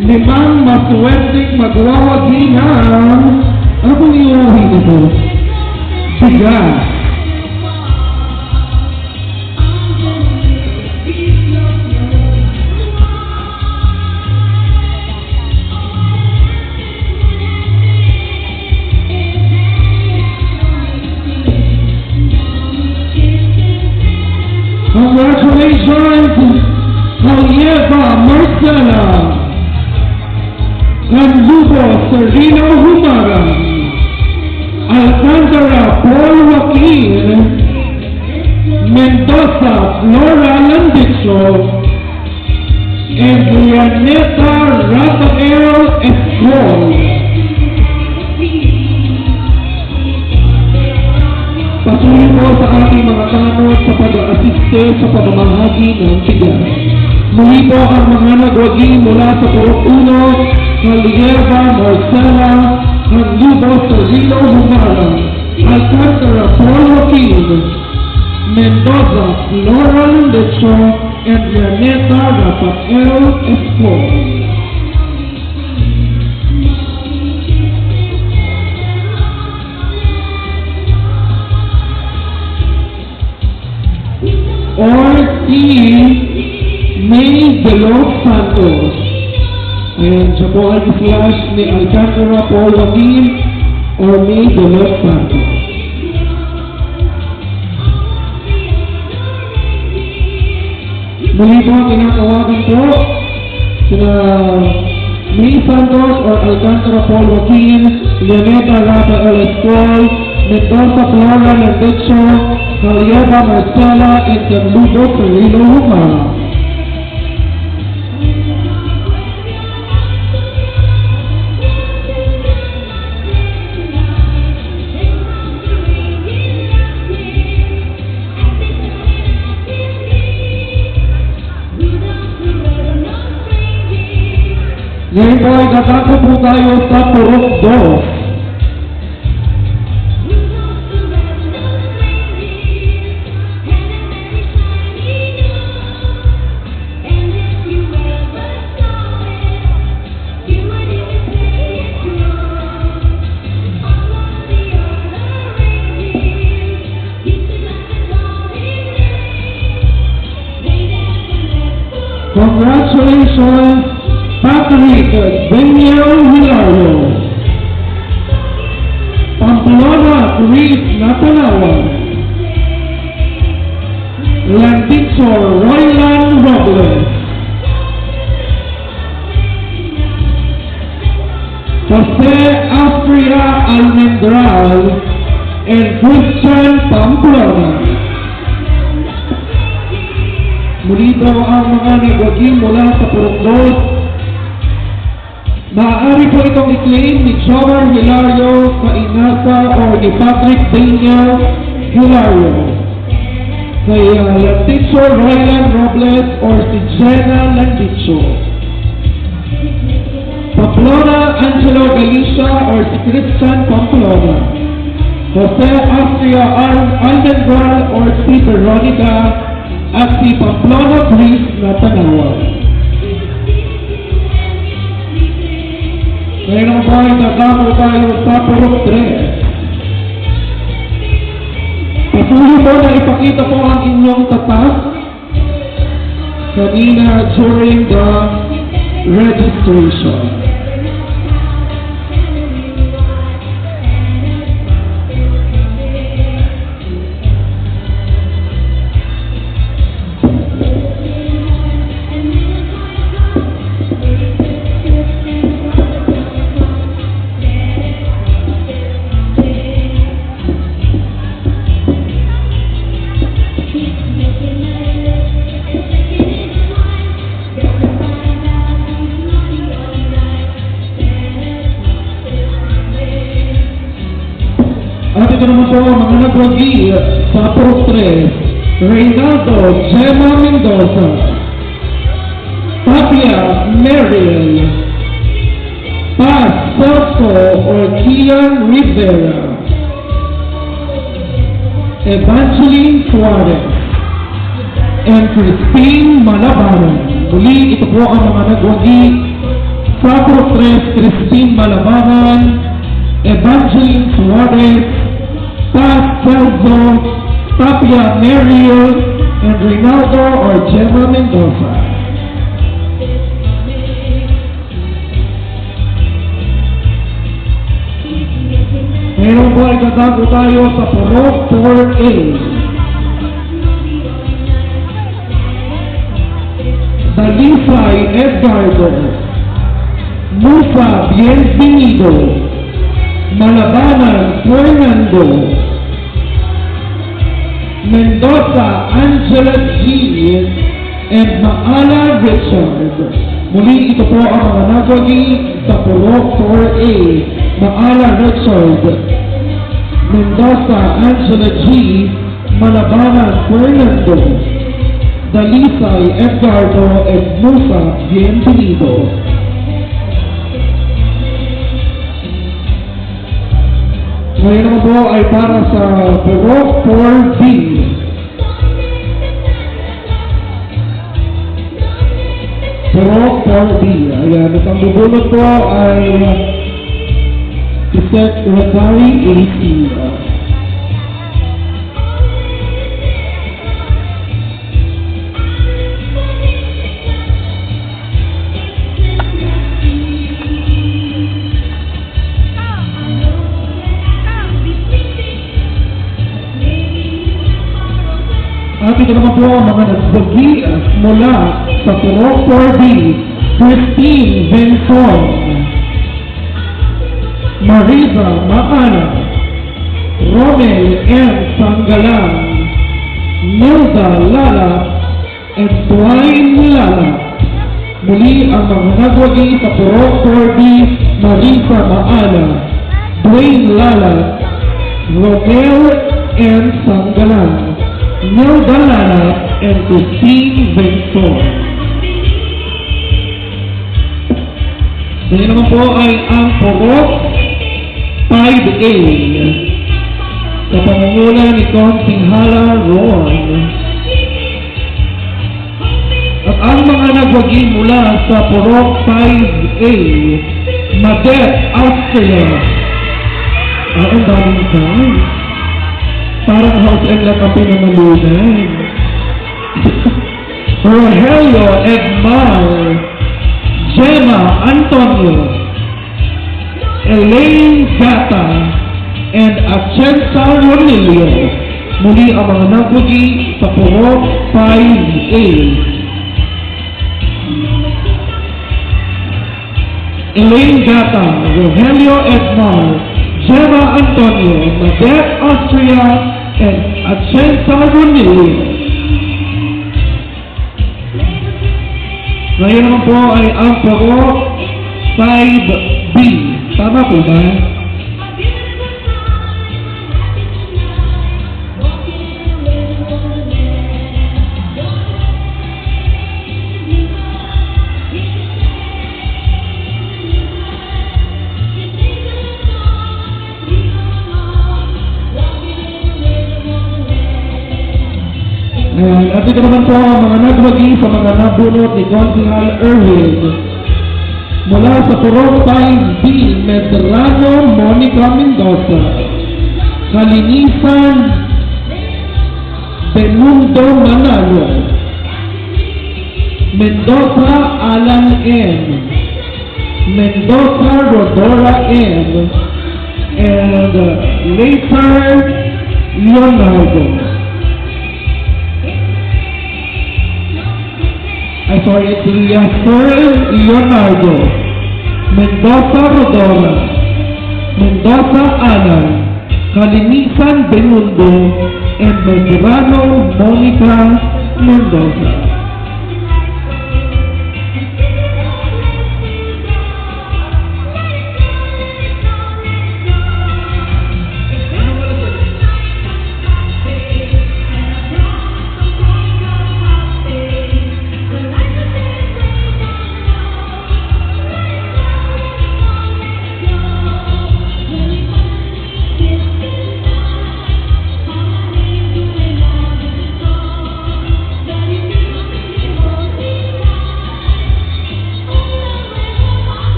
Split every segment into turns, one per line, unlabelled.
limang maswerteng magwawagi ng ano pong iuuhin ito? Bigas. Congratulations, Javiera Marcela Landubo Serino Humaga, Alcantara Paul Joaquin, Mendoza Flora Landicho, and Juaneta Rafael Escol. Patuloy po sa ating mga tanod sa pag-asiste sa pamamahagi ng bigas. Muli po ang mga nagwagi mula sa Purok 1, Javiera Marcela Landubo Serino Humara, Alcantara Paul Joaquin, Mendoza Flora Landicho, and Juaneta Rafael Escol. Or si May de los Santos. Ayan, siya po ay flash ni Alcantara Paul Joaquin or May de los Santos. Muli po tinatawagan po sina May Santos or Alcantara Paul Joaquin, Juaneta Rafael Escol, Mendoza Flora Landicho, Javiera Marcela, and Landubo Serino Humara. Ngayon po ay tatako po tayo sa Purok 2. Congratulations, Patrick Daniel Hilario, Pamplona Chris Natanawan, Landicho Royland Robles, Jose Astria Almendral, and Christian Pamplona. Muli po ang mga nagwagi mula sa Purok 2. Maaari po itong i-claim ni Jomer Hilario Kainasa o ni Patrick Daniel Hilario, kay Landicho Royland Robles or si Jenna Landicho, Pamplona Angelo Galicia or si Christian Pamplona, Jose Astria Almendral or si Veronica, at si Pamplona Chris Natanawan. Ngayon naman po ay nagamo tayo sa Purok 3. Patuloy po na ipakita po ang inyong tatas kanina during the registration. At ito naman po mga nagwagi sa Purok 3, Reynaldo Gemma Mendoza, Tapia Mariel, Paz Soto or Kian Rivera, Evangeline Suarez, and Christine Malabaran. Muli, ito po ang mga nagwagi Sapro 3, Christine Malabangan, Evangeline Suarez, Paz Celso, Tapia Meryl, and Reynaldo or Gemma Mendoza. Ngayon po ay tatago tayo sa Purok 4A. Dalisay Edgardo, Musa Bienvenido, Malabanan Fernando, Mendoza Angela G. and Maala Richard. Muli ito po ang mga nagwagi sa Purok 4A. Maala Richard, Mendoza Angela G. Malabanan Fernando, Dalisay Edgardo, and Musa Bienvenido. Ngayon naman po ay para sa Purok 4B. Purok 4B. Ayan, at ang bubulot po ay si Secretary AC. At ito naman po ang mga nagbagi mula sa Purok 4B, Christine Benson, Marisa Maana, Romel M. Sanggalang, Nilda Lala, and Dwayne Lala. Muli ang mga nagwagi sa Purok 4B, Marisa Maana, Dwayne Lala, Romel M. Sanggalang, Nilda Lala, and Christine Benson. Ngayon naman po ay ang Purok 5A sa pamumula ni Konsihala Ron. At ang mga nagwagi mula sa Purok 5A, Madet, Austria. Ang daming time. Parang house and la kape na malunay. Rogelio Edmar, Gemma Antonio, Elaine Gata, and Achenza Ronilio. Muli ang mga nagwagi sa Purok 5A. Elaine Gata, Rogelio Edmar, Gemma Antonio, Madet Austria, and Achenza Ronilio. Ngayon naman po ay ang Purok 5B. Tama po ba? At ito naman po ang mga nagwagi sa mga nabunot ni Konsihal Erwin. Mula sa Purok 5B, Medrano Monica Mendoza, Kalinisan Benundo Manalo, Mendoza Alan M, Mendoza Rodora M, and later Leonardo. It's Yasser Leonardo, Mendoza Rodora, Mendoza Alan, Kalinisan Benundo, and Medrano Monica Mendoza.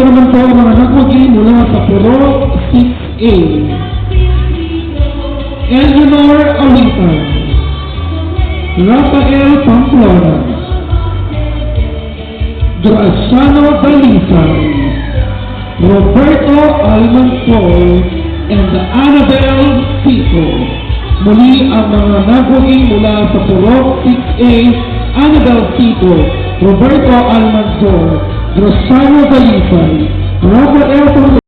ito naman po ang mga nagwagi mula sa Purok 6A. Eleanor Alitan, Rafael Pamplona, Graciano Dalisay, Roberto Almansor, and Annabel Pico. Muli ang mga nagwagi mula sa Purok 6A, Annabel Pico, Roberto Almansor, Graciano Dalisay, Rafael Pamplona,